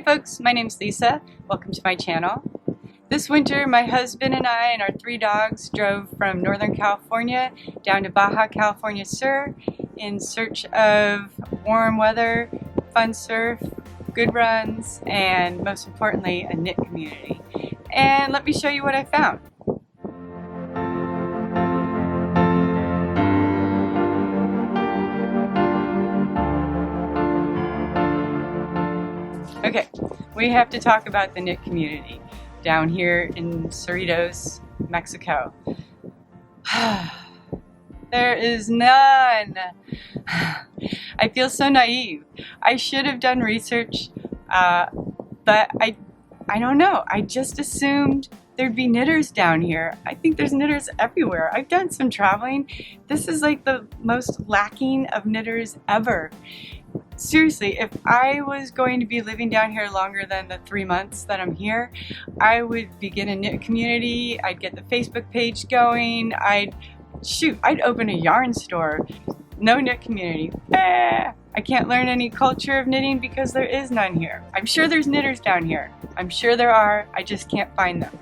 folks, my name's Lisa. Welcome to my channel. This winter, my husband and I and our 3 dogs drove from Northern California down to Baja California Sur in search of warm weather, fun surf, good runs, and most importantly, a knit community. And let me show you what I found. Okay, we have to talk about the knit community down here in Cerritos, Mexico. There is none. I feel so naive. I should have done research, but I don't know. I just assumed there'd be knitters down here. I think there's knitters everywhere. I've done some traveling. This is like the most lacking of knitters ever. Seriously, if I was going to be living down here longer than the 3 months that I'm here, I would begin a knit community. I'd get the Facebook page going. I'd open a yarn store. No knit community. I can't learn any culture of knitting because there is none here. I'm sure there's knitters down here. I'm sure there are. I just can't find them.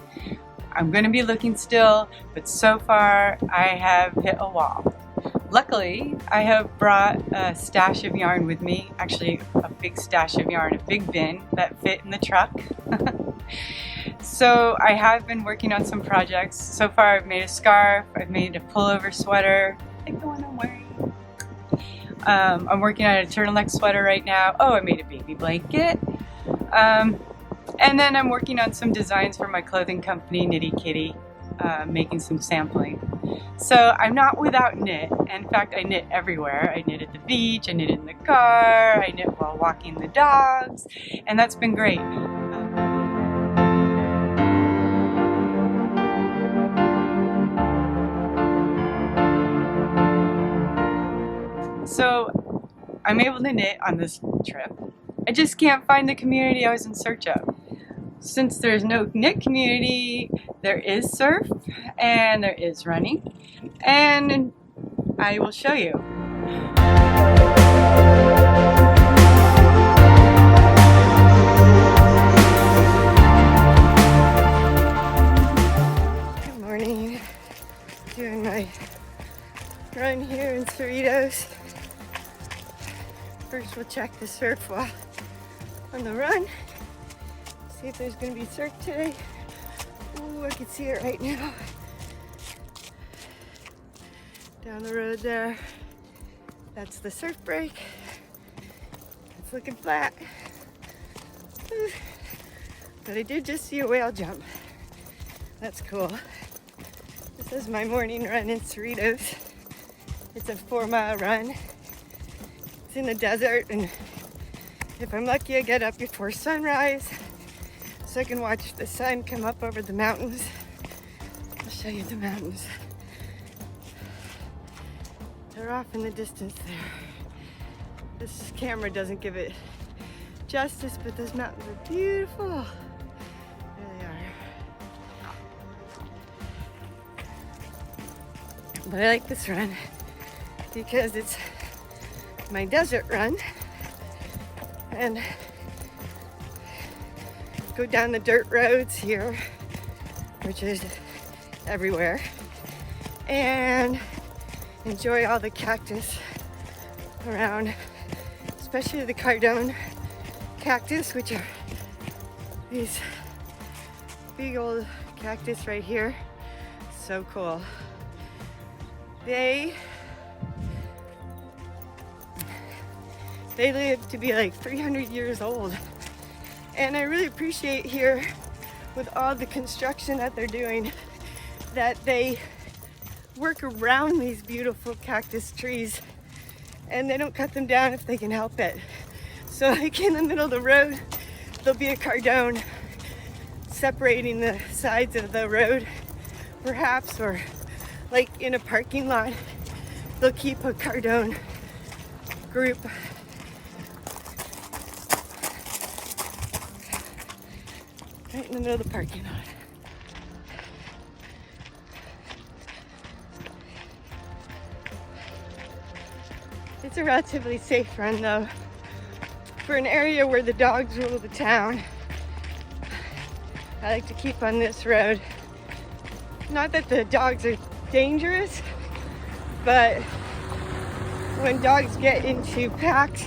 I'm going to be looking still, but so far I have hit a wall. Luckily, I have brought a stash of yarn with me, actually a big stash of yarn, a big bin that fit in the truck. So I have been working on some projects. So far I've made a scarf, I've made a pullover sweater, I think the one I'm wearing. I'm working on a turtleneck sweater right now. Oh, I made a baby blanket. And then I'm working on some designs for my clothing company, Knitty Kitty, making some sampling. So I'm not without knit. In fact, I knit everywhere. I knit at the beach, I knit in the car, I knit while walking the dogs, and that's been great. So I'm able to knit on this trip. I just can't find the community I was in search of. Since there's no knit community, there is surf and there is running, and I will show you. Good morning. Doing my run here in Cerritos. First we'll check the surf while on the run. See if there's going to be surf today. Ooh, I can see it right now. Down the road there. That's the surf break. It's looking flat. Ooh. But I did just see a whale jump. That's cool. This is my morning run in Cerritos. It's a 4-mile run. It's in the desert, and if I'm lucky I get up before sunrise so I can watch the sun come up over the mountains. I'll show you the mountains. They're off in the distance there. This camera doesn't give it justice, but those mountains are beautiful. There they are. But I like this run because it's my desert run, and go down the dirt roads here, which is everywhere, and enjoy all the cactus around, especially the cardone cactus, which are these big old cactus right here. So cool. They live to be like 300 years old. And I really appreciate here, with all the construction that they're doing, that they work around these beautiful cactus trees and they don't cut them down if they can help it. So like in the middle of the road, there'll be a cardone separating the sides of the road, perhaps, or like in a parking lot, they'll keep a cardone group right in the middle of the parking lot. It's a relatively safe run though. for an area where the dogs rule the town, I like to keep on this road. Not that the dogs are dangerous, but when dogs get into packs,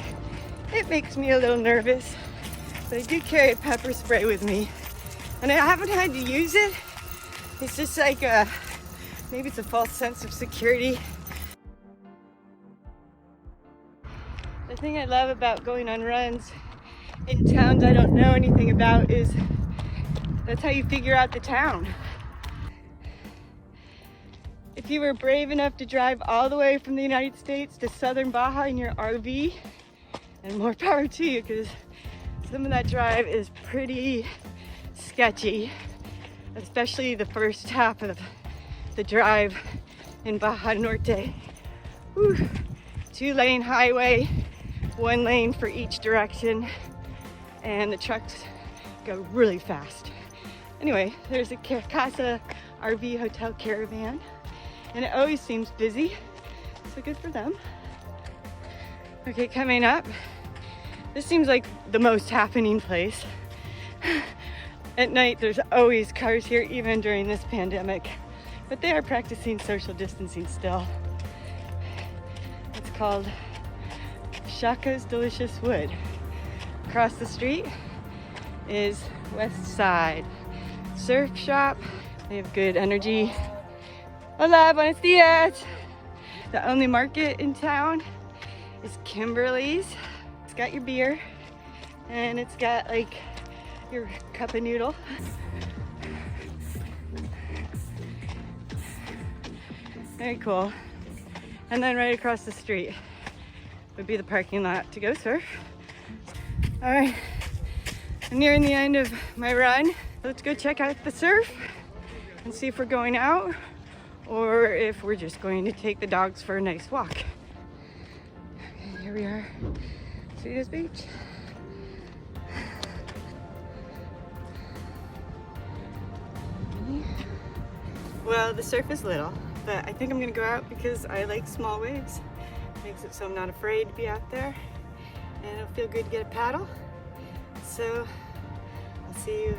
it makes me a little nervous. But I do carry a pepper spray with me, and I haven't had to use it. It's just like maybe it's a false sense of security. The thing I love about going on runs in towns I don't know anything about is that's how you figure out the town. If you were brave enough to drive all the way from the United States to southern Baja in your RV, and more power to you, because some of that drive is pretty sketchy, especially the first half of the drive in Baja Norte. Whew. 2-lane highway, 1 lane for each direction, and the trucks go really fast. Anyway, there's a Casa RV Hotel Caravan, and it always seems busy, so good for them. Okay, coming up, this seems like the most happening place. At night, there's always cars here, even during this pandemic, but they are practicing social distancing still. It's called Chaco's Delicious Wood. Across the street is West Side Surf Shop. They have good energy. Hola, buenos dias. The only market in town is Kimberly's. It's got your beer, and it's got like your cup of noodle. Very cool. And then right across the street would be the parking lot to go surf. All right, I'm nearing the end of my run. Let's go check out the surf and see if we're going out or if we're just going to take the dogs for a nice walk. Okay, here we are, Cerritos Beach. Well, the surf is little, but I think I'm gonna go out because I like small waves. Makes it so I'm not afraid to be out there, and it'll feel good to get a paddle. So I'll see you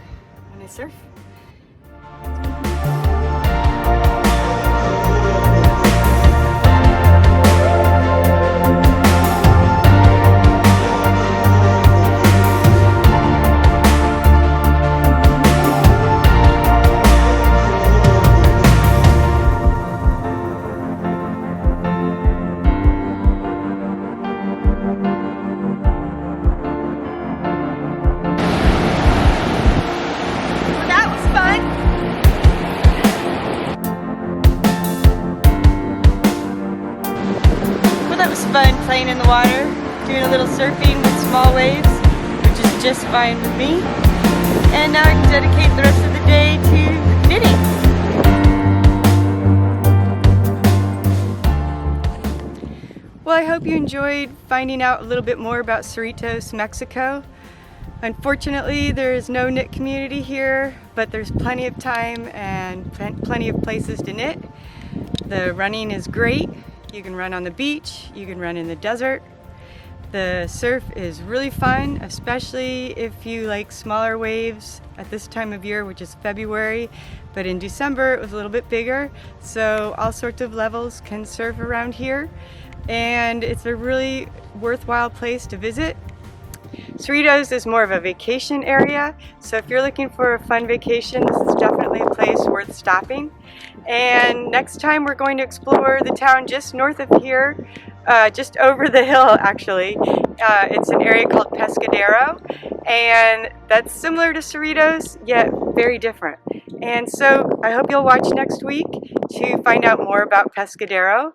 when I surf. Fun playing in the water, doing a little surfing with small waves, which is just fine with me. And now I can dedicate the rest of the day to knitting. Well, I hope you enjoyed finding out a little bit more about Cerritos, Mexico. Unfortunately, there is no knit community here, but there's plenty of time and plenty of places to knit. The running is great. You can run on the beach, you can run in the desert. The surf is really fun, especially if you like smaller waves at this time of year, which is February. But in December, it was a little bit bigger. So all sorts of levels can surf around here. And it's a really worthwhile place to visit. Cerritos is more of a vacation area, so if you're looking for a fun vacation, this is definitely a place worth stopping. And next time we're going to explore the town just north of here, just over the hill actually. It's an area called Pescadero, and that's similar to Cerritos, yet very different. And so I hope you'll watch next week to find out more about Pescadero.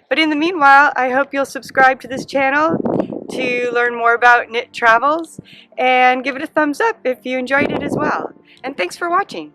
But in the meanwhile, I hope you'll subscribe to this channel to learn more about knit travels, and give it a thumbs up if you enjoyed it as well. And thanks for watching.